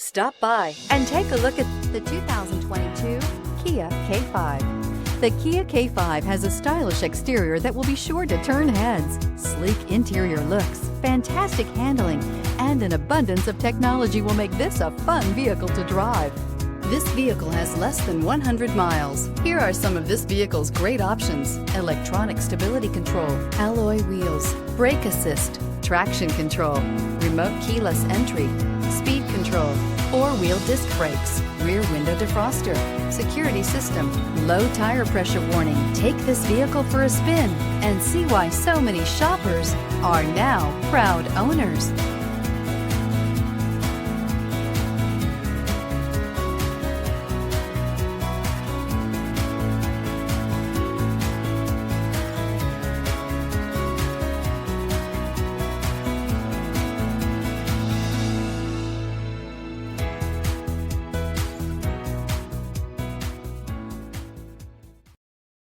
Stop by and take a look at the 2022 Kia K5. The Kia K5 has a stylish exterior that will be sure to turn heads, sleek interior looks, fantastic handling, and an abundance of technology will make this a fun vehicle to drive. This vehicle has less than 100 miles. Here are some of this vehicle's great options: electronic stability control, alloy wheels, brake assist, traction control, remote keyless entry, speed control, four-wheel disc brakes, rear window defroster, security system, low tire pressure warning. Take this vehicle for a spin and see why so many shoppers are now proud owners.